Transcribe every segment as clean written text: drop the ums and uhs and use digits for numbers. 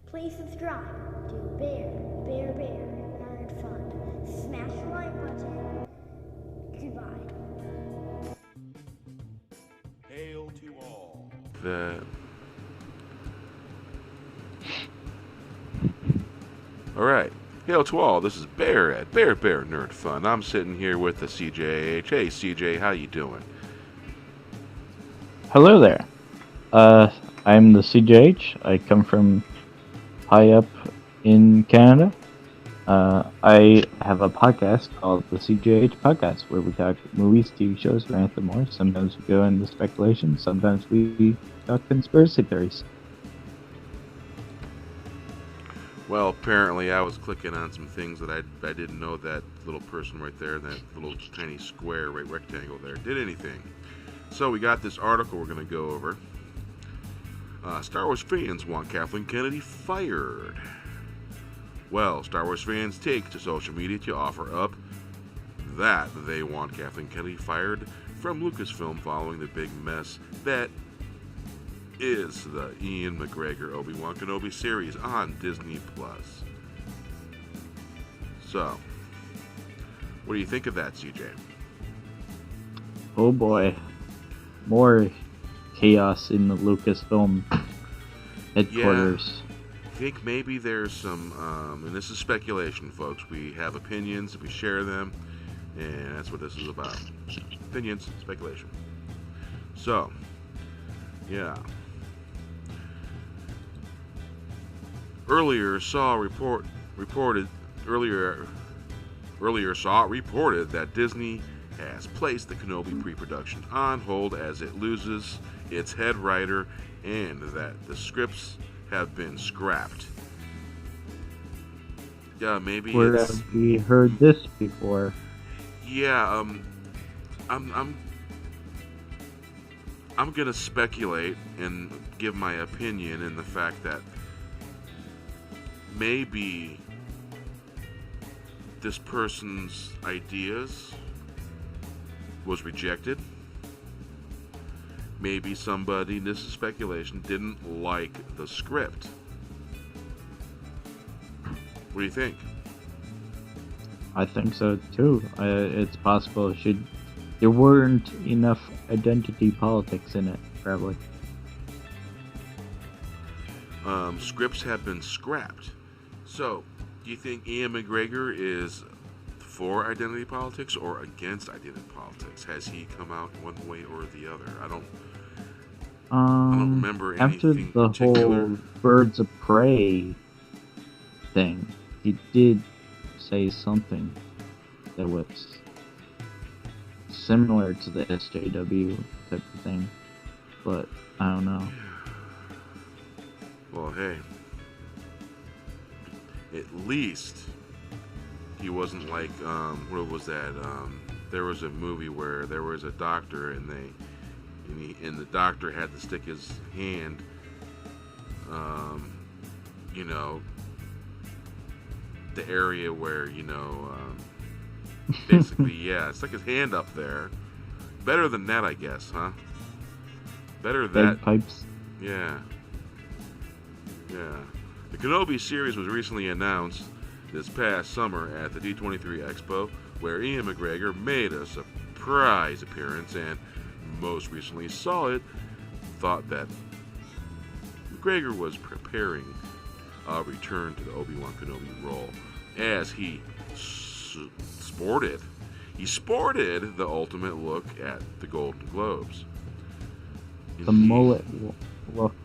Please subscribe to Bear Nerd Fun. Smash the like button. Goodbye. Hail to all. Alright. Hail to all. This is Bear at Bear Nerd Fun. I'm sitting here with the CjH. Hey CJ, how you doing? Hello there. I'm the CjH. I come from high up in Canada. I have a podcast called the CjH Podcast, where we talk movies, TV shows, rant and more. Sometimes we go into speculation. Sometimes we talk conspiracy theories. Well, apparently I was clicking on some things that I didn't know that little person right there, that little tiny square right rectangle there, did anything. So we got this article we're going to go over. Star Wars fans want Kathleen Kennedy fired. Well, Star Wars fans take to social media to offer up that they want Kathleen Kennedy fired from Lucasfilm following the big mess that is the Ian McGregor Obi-Wan Kenobi series on Disney+. So, what do you think of that, CJ? Oh boy. More chaos in the Lucasfilm headquarters. I think maybe there's some, and this is speculation, folks. We have opinions, we share them, and that's what this is about. Opinions, speculation. So, yeah. Earlier saw it reported that Disney has placed the Kenobi pre-production on hold as it loses its head writer and that the scripts have been scrapped. Yeah, maybe Where it's... have we heard this before? Yeah, I'm gonna speculate and give my opinion in the fact that maybe this person's ideas was rejected. Maybe somebody, this is speculation, didn't like the script. What do you think? I think so too. It's possible there weren't enough identity politics in it, probably. Scripts have been scrapped. So, do you think Ian McGregor is for identity politics or against identity politics? Has he come out one way or the other? I don't remember anything after the particular. whole Birds of Prey thing, he did say something that was similar to the SJW type of thing, but I don't know. Well, hey, at least he wasn't like, what was that? There was a movie where there was a doctor and the doctor had to stick his hand, the area where, basically, yeah, stick his hand up there. Better than that, I guess, huh? Better than that. Bagpipes. Yeah. Yeah. The Kenobi series was recently announced this past summer at the D23 Expo, where Ian McGregor made a surprise appearance and most recently saw it, thought that McGregor was preparing a return to the Obi-Wan Kenobi role as he sported the ultimate look at the Golden Globes. The mullet look.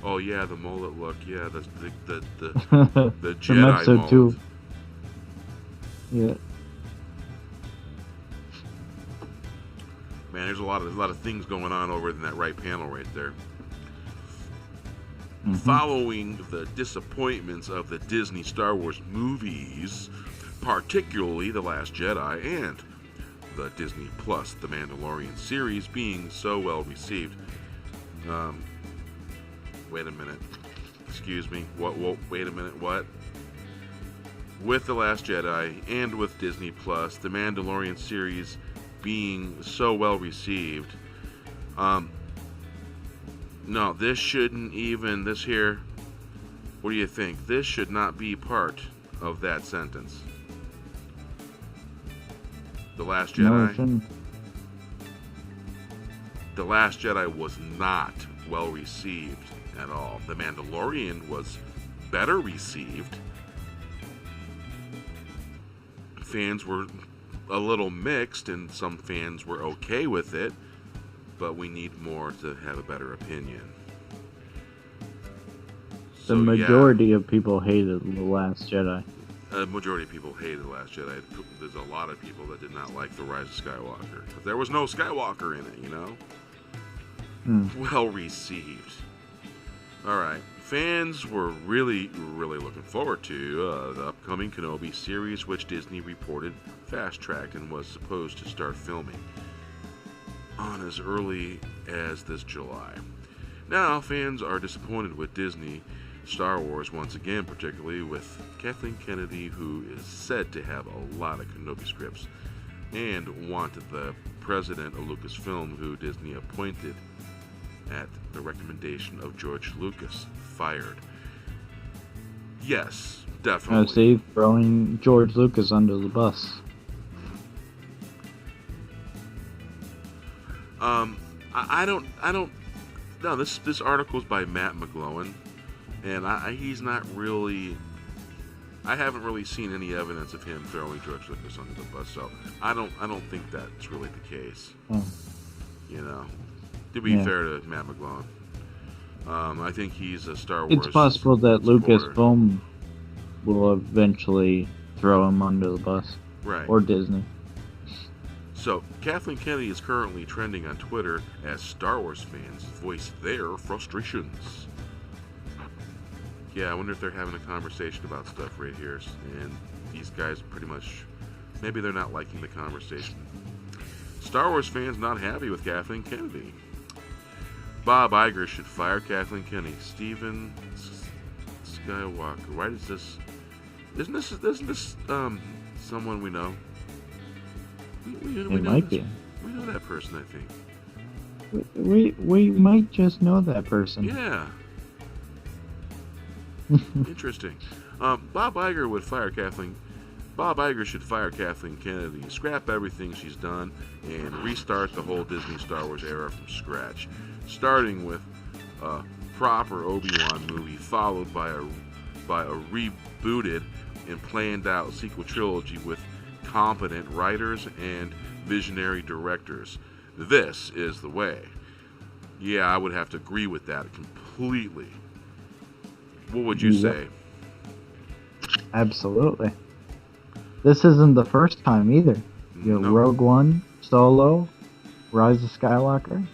Oh yeah, the mullet look. Yeah, the Jedi From episode mullet. 2. Yeah. Man, there's a lot of things going on over in that right panel right there. Mm-hmm. Following the disappointments of the Disney Star Wars movies, particularly The Last Jedi and the Disney Plus The Mandalorian series being so well received. Wait a minute. Excuse me. What? Wait a minute. What? With The Last Jedi and with Disney Plus, The Mandalorian series being so well received, no, this shouldn't even. This here What do you think? This should not be part of that sentence. The Last Jedi? No, it shouldn't. The Last Jedi was not well received at all. The Mandalorian was better received. Fans were a little mixed, and some fans were okay with it, but we need more to have a better opinion. The majority of people hated The Last Jedi. A majority of people hated The Last Jedi. There's a lot of people that did not like The Rise of Skywalker. But there was no Skywalker in it, you know? Well received. Alright. Fans were really looking forward to the upcoming Kenobi series, which Disney reported fast-tracked and was supposed to start filming on as early as this July. Now, fans are disappointed with Disney Star Wars once again, particularly with Kathleen Kennedy, who is said to have a lot of Kenobi scripts, and wanted the president of Lucasfilm, who Disney appointed at the recommendation of George Lucas, fired. Yes, definitely. See, throwing George Lucas under the bus. I don't. No, this article's by Matt McGlowan, and he's not really. I haven't really seen any evidence of him throwing George Lucas under the bus, so I don't think that's really the case. You know, to be fair to Matt McGlowan, I think he's a Star Wars. It's possible that supporter. Lucasfilm will eventually throw him under the bus, Right. or Disney. So, Kathleen Kennedy is currently trending on Twitter as Star Wars fans voice their frustrations. Yeah, I wonder if they're having a conversation about stuff right here, and these guys pretty much, maybe they're not liking the conversation. Star Wars fans not happy with Kathleen Kennedy. Bob Iger should fire Kathleen Kennedy. Stephen Skywalker. Why does this? Isn't this someone we know? We It know might this. be. We know that person, I think. We might just know that person. Yeah. Interesting. Bob Iger should fire Kathleen Kennedy, scrap everything she's done, and restart the whole Disney Star Wars era from scratch, starting with a proper Obi-Wan movie, followed by a rebooted and planned out sequel trilogy with competent writers and visionary directors. This is the way. Yeah, I would have to agree with that completely. What would you say? Absolutely. This isn't the first time either. You know, No. Rogue One, Solo, Rise of Skywalker.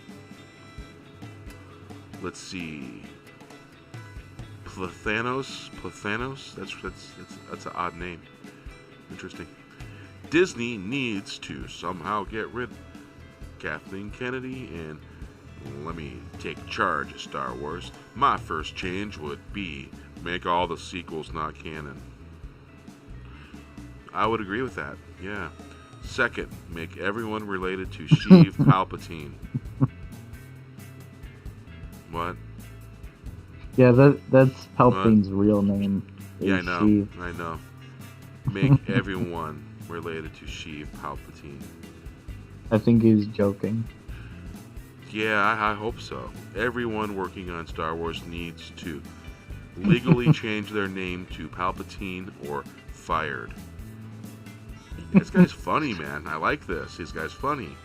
Let's see. Plathanos. That's an odd name. Interesting. Disney needs to somehow get rid of Kathleen Kennedy and let me take charge of Star Wars. My first change would be make all the sequels not canon. I would agree with that, yeah. Second, make everyone related to Sheev Palpatine. What? Yeah, that's Palpatine's real name. Yeah, I is know. Sheev. I know. Make everyone related to Sheev Palpatine. I think he's joking. Yeah, I hope so. Everyone working on Star Wars needs to legally change their name to Palpatine or fired. This guy's funny, man. I like this. This guy's funny.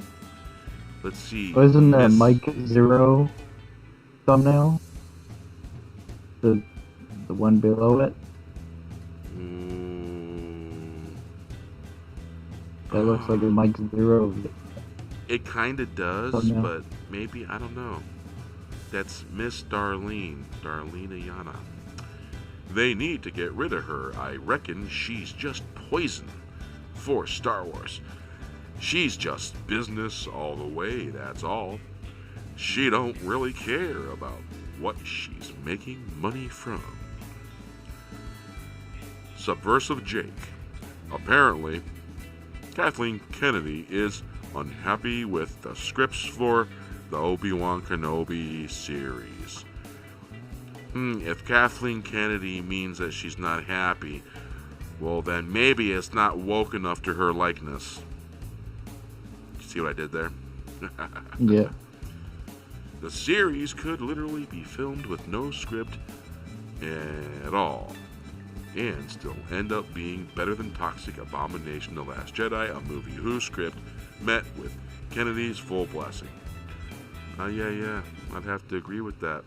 Let's see. Wasn't that Miss- Mike Zero thumbnail? The one below it? That looks like a Mike Zero. It kind of does, Thumbnail. but maybe, I don't know. That's Miss Darlene Ayana. They need to get rid of her. I reckon she's just poison for Star Wars. She's just business all the way, that's all. She don't really care about what she's making money from. Subversive Jake. Apparently, Kathleen Kennedy is unhappy with the scripts for the Obi-Wan Kenobi series. If Kathleen Kennedy means that she's not happy, well then maybe it's not woke enough to her likeness. See what I did there? Yeah. The series could literally be filmed with no script at all, and still end up being better than Toxic Abomination The Last Jedi, a movie whose script met with Kennedy's full blessing. Yeah, I'd have to agree with that.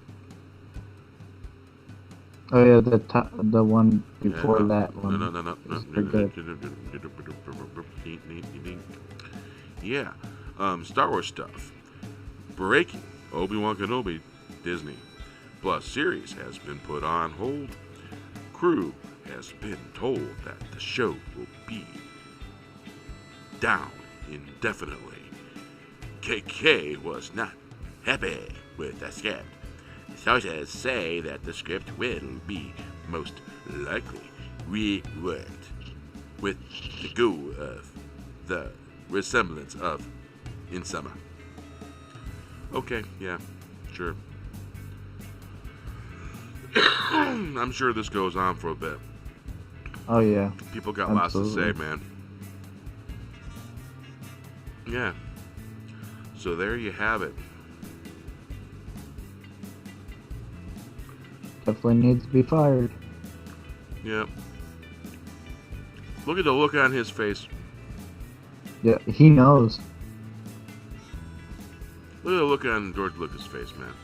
Oh yeah, the one before that one. No. Yeah, Star Wars stuff. Breaking. Obi-Wan Kenobi, Disney. Plus series has been put on hold. Crew has been told that the show will be down indefinitely. KK was not happy with the script. Sources say that the script will be most likely reworked with the goal of the resemblance of in summer. Okay, yeah, sure. I'm sure this goes on for a bit. Oh yeah. People got Absolutely. lots to say, man. Yeah. So there you have it. Definitely needs to be fired. Yep. Look at the look on his face. Yeah, he knows. Look at the look on George Lucas' face, man.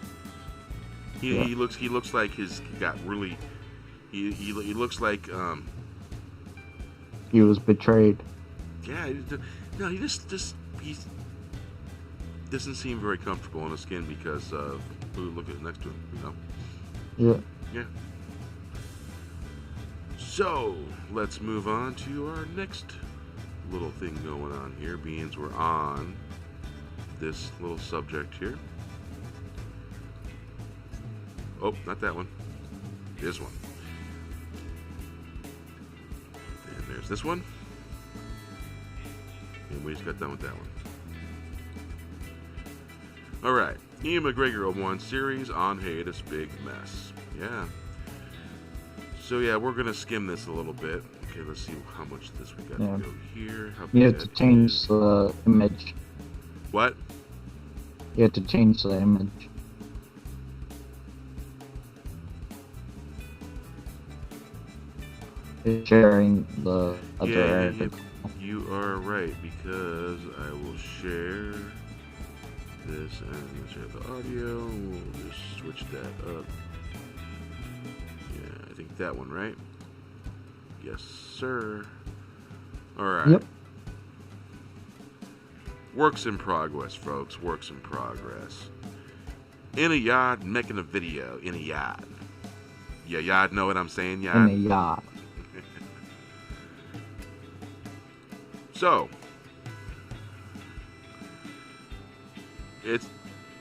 He looks like he looks like He was betrayed. yeah, no, he doesn't seem very comfortable in his skin because look at next to him, you know. Yeah. Yeah. So let's move on to our next little thing going on here, being we're on this little subject here. Oh, not that one. This one. And there's this one. And we just got done with that one. Alright. Ian McGregor Obi-Wan series on hiatus, big mess. Yeah. So yeah, we're gonna skim this a little bit. Okay, let's see how much this we got to go here. How You have bad to change the image. What? You have to change the image. It's sharing the other Yeah, article. you are right, because I will share this and we'll share the audio. We'll just switch that up. Yeah, I think that one, right? Yes, sir. Alright. Yep. Works in progress, folks. Works in progress. In a yard, making a video. In a yard. Yeah, yard know what I'm saying, yard? In a yacht. So,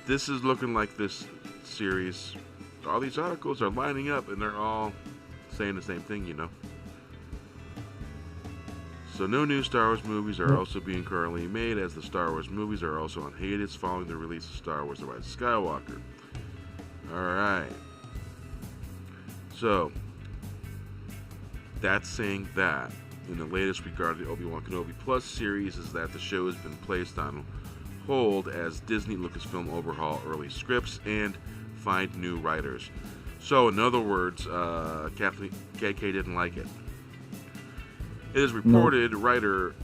this is looking like this series. All these articles are lining up, and they're all saying the same thing, you know. So no new Star Wars movies are also being currently made, as the Star Wars movies are also on hiatus following the release of Star Wars The Rise of Skywalker. Alright. So, that's saying that. In the latest regarding the Obi-Wan Kenobi Plus series is that the show has been placed on hold as Disney Lucasfilm overhaul early scripts and find new writers. So, in other words, Kathleen KK didn't like it. It is reported writer,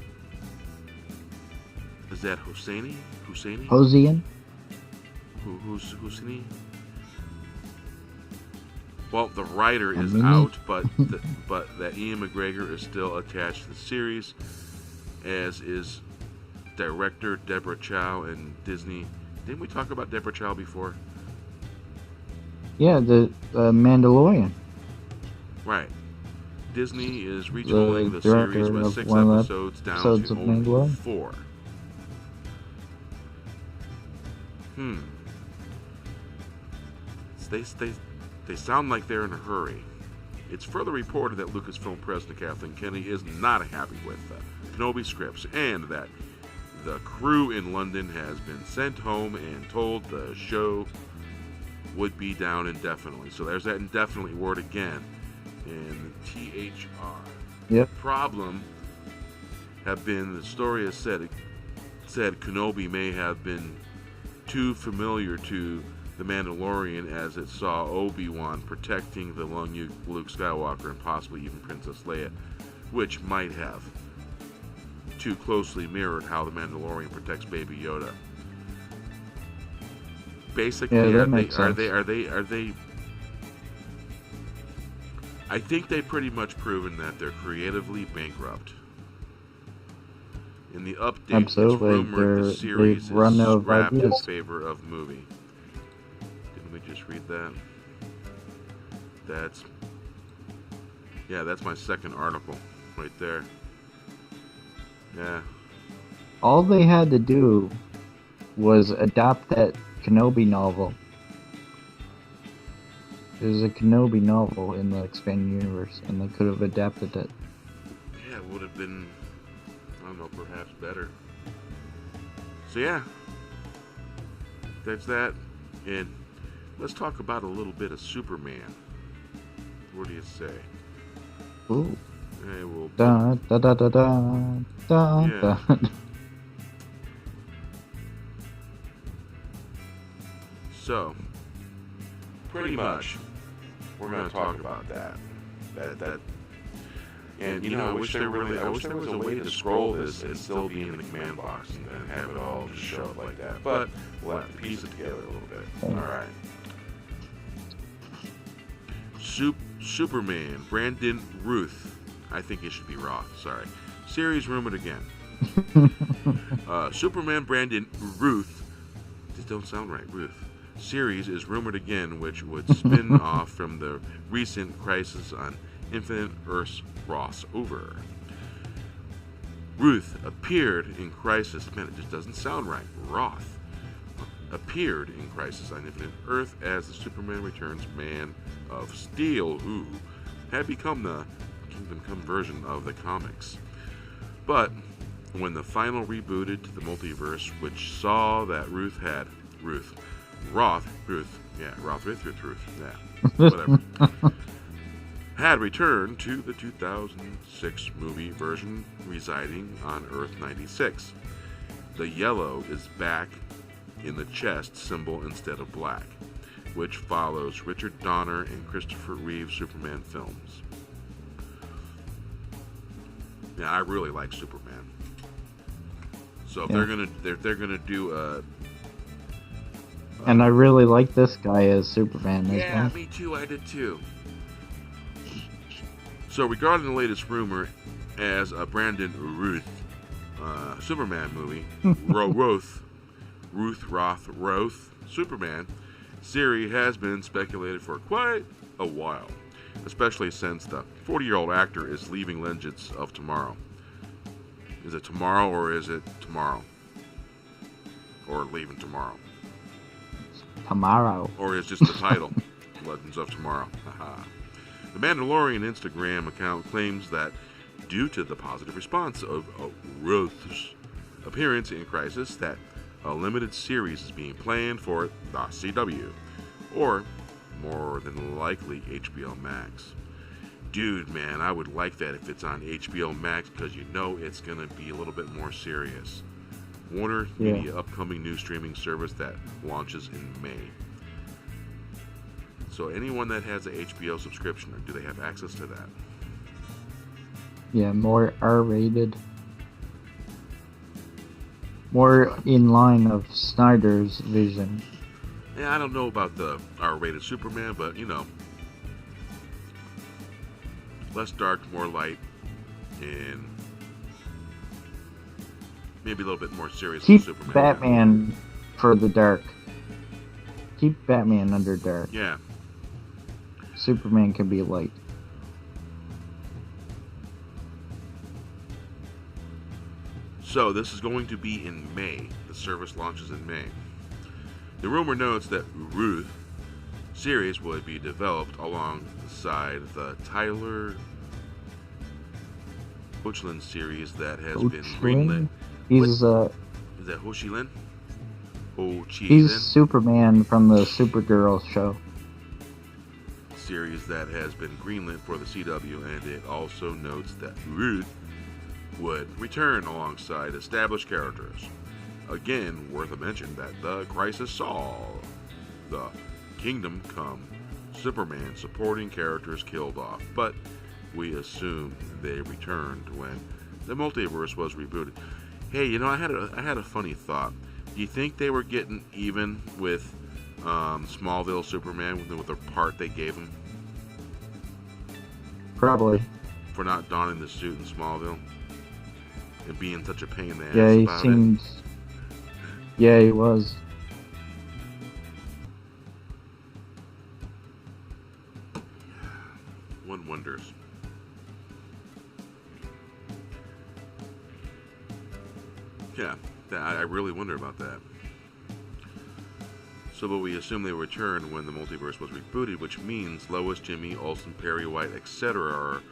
is that Hosseini? Hosian? Who's Hosseini? Well, the writer is out, but that Ian McGregor is still attached to the series, as is director Deborah Chow and Disney. Didn't we talk about Deborah Chow before? Yeah, the Mandalorian. Right. Disney is retooling the director series with of 6 one of the episodes down episodes to of only Mandalorian. 4. They sound like they're in a hurry. It's further reported that Lucasfilm president Kathleen Kennedy is not happy with Kenobi scripts, and that the crew in London has been sent home and told the show would be down indefinitely. So there's that indefinitely word again. And THR. Yep. Problem have been, the story has said Kenobi may have been too familiar to the Mandalorian as it saw Obi-Wan protecting the young Luke Skywalker and possibly even Princess Leia, which might have too closely mirrored how the Mandalorian protects Baby Yoda. Basically, yeah, are they? I think they've pretty much proven that they're creatively bankrupt. In the update, Absolutely. it's rumored the series they've run is out of scrapped in ideas. favor of movie. Didn't we just read that? That's my second article right there. Yeah. All they had to do was adopt that Kenobi novel. There's a Kenobi novel in the expanded universe, and they could have adapted it. Yeah, it would have been, I don't know, perhaps better. So yeah, that's that. And let's talk about a little bit of Superman. What do you say? Ooh. Hey, well, Da da da da da da Yeah. da. So, pretty much, we're going to talk about that. And I wish there was a way to scroll this and still be in the command box and have it all just show up like that. But we'll have to piece it together a little bit. All right. Superman, Brandon Ruth. I think it should be Roth. Sorry. Series rumored again. Superman, Brandon Ruth. This don't sound right. Ruth. Series is rumored again, which would spin off from the recent Crisis on Infinite Earths crossover. Ruth appeared in Crisis. Man, it just doesn't sound right. Roth appeared in Crisis on Infinite Earth as the Superman Returns Man of Steel, who had become the Kingdom Come version of the comics. But when the final rebooted to the multiverse, which saw that Ruth, whatever, had returned to the 2006 movie version residing on Earth 96. The yellow is back in the chest symbol instead of black, which follows Richard Donner and Christopher Reeve Superman films. Yeah, I really like Superman. So if they're gonna do a And I really like this guy as Superman as yeah, well. me too. I did too. So regarding the latest rumor as a Brandon Ruth Superman movie, Roth Superman series has been speculated for quite a while, especially since the 40-year-old actor is leaving Legends of Tomorrow. Is it tomorrow or is it tomorrow? Or leaving tomorrow? Tomorrow. Or is just the title, Legends of Tomorrow. Haha. The Mandalorian Instagram account claims that due to the positive response of Ruth's appearance in Crisis, that a limited series is being planned for the CW, or more than likely HBO Max. Dude, man, I would like that if it's on HBO Max, because it's going to be a little bit more serious. Warner Media upcoming new streaming service that launches in May. So anyone that has an HBO subscription, do they have access to that? Yeah, more R-rated. More in line of Snyder's vision. Yeah, I don't know about the R-rated Superman, but less dark, more light, and maybe a little bit more serious Keep than Superman. Batman for the dark. Keep Batman under dark. Yeah. Superman can be light. So this is going to be in May. The service launches in May. The rumor notes that Ruth series would be developed alongside the Tyler Hoechlin series that has been greenlit. He's Is that Hoechlin? Oh, gee, He's then. Superman from the Supergirl show. Series that has been greenlit for the CW, and it also notes that Ruth would return alongside established characters. Again, worth a mention that the Crisis saw the Kingdom Come Superman supporting characters killed off, but we assume they returned when the multiverse was rebooted. Hey, you know, I had a funny thought. Do you think they were getting even with Smallville Superman with the part they gave him? Probably. For not donning the suit in Smallville and being such a pain in the ass Yeah, he about seemed. Yeah, he was. it. One wonders. Yeah, I really wonder about that. So, but we assume they returned when the multiverse was rebooted, which means Lois, Jimmy, Olsen, Perry White, etc. are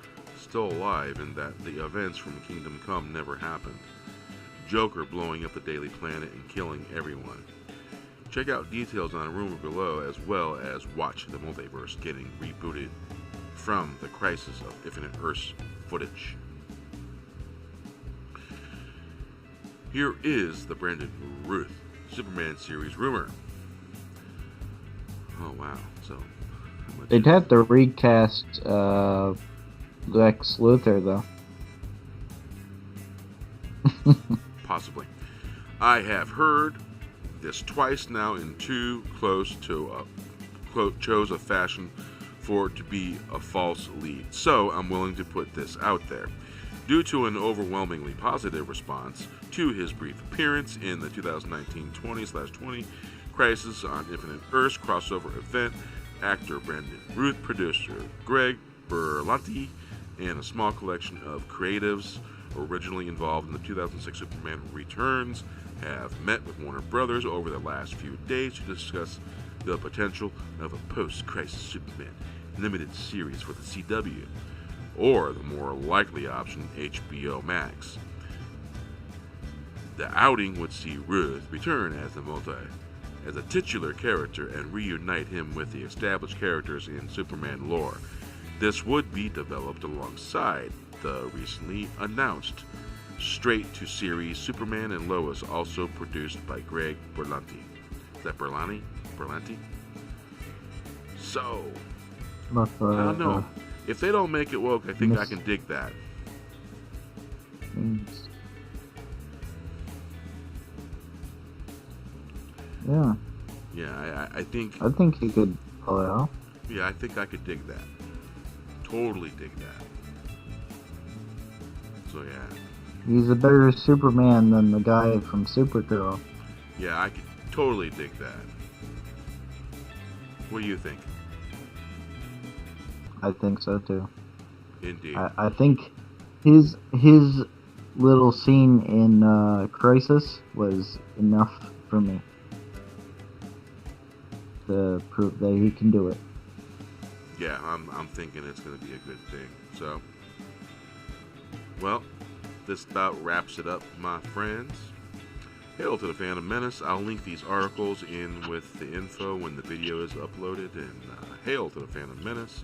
still alive, and that the events from Kingdom Come never happened. Joker blowing up the Daily Planet and killing everyone. Check out details on a rumor below, as well as watch the multiverse getting rebooted from the Crisis of Infinite Earths footage. Here is the Brandon Ruth Superman series rumor. Oh wow! So They'd have to recast Lex Luthor though. possibly. I have heard this twice now in too close to a quote chose a fashion for it to be a false lead. So I'm willing to put this out there. Due to an overwhelmingly positive response to his brief appearance in the 2019-20/20 Crisis on Infinite Earths crossover event, actor Brandon Ruth, producer Greg Berlanti, and a small collection of creatives originally involved in the 2006 Superman Returns have met with Warner Brothers over the last few days to discuss the potential of a post-Crisis Superman limited series for the CW, or the more likely option, HBO Max. The outing would see Ruth return as a titular character and reunite him with the established characters in Superman lore. This would be developed alongside the recently announced straight-to-series Superman and Lois, also produced by Greg Berlanti. Is that Berlanti? So, I don't know. If they don't make it woke, I think I can dig that. Yeah. Yeah, I think... I think he could pull it off. Yeah, I think I could dig that. Totally dig that. So, yeah. He's a better Superman than the guy from Supergirl. Yeah, I could totally dig that. What do you think? I think so too. Indeed. I think his little scene in Crisis was enough for me to prove that he can do it. Yeah, I'm thinking it's going to be a good thing. So, well, this about wraps it up, my friends. Hail to the Fandom Menace. I'll link these articles in with the info when the video is uploaded. And hail to the Fandom Menace.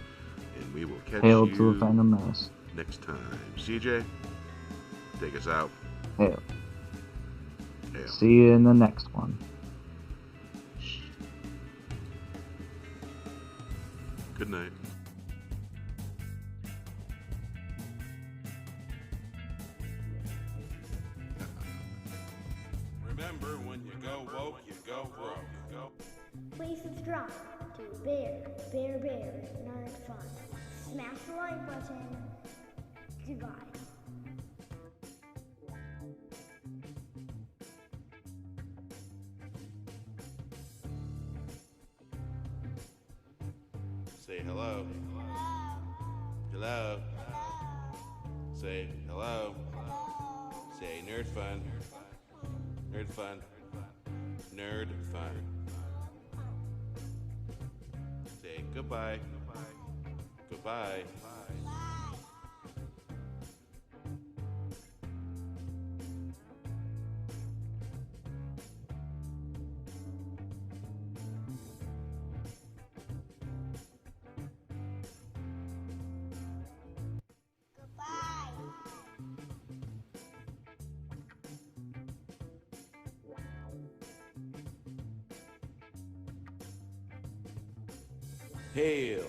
And we will catch Hail you to the Fandom Menace. next time. CJ, take us out. Hail. Hail. See you in the next one. Good night. Remember, when you go woke, you go broke. Please subscribe to Bear Nerd Fun. Smash the like button. Goodbye. Say hello. Hello. Say hello. Say nerd fun. Nerd fun. Nerd fun. Say goodbye. Goodbye. Hail.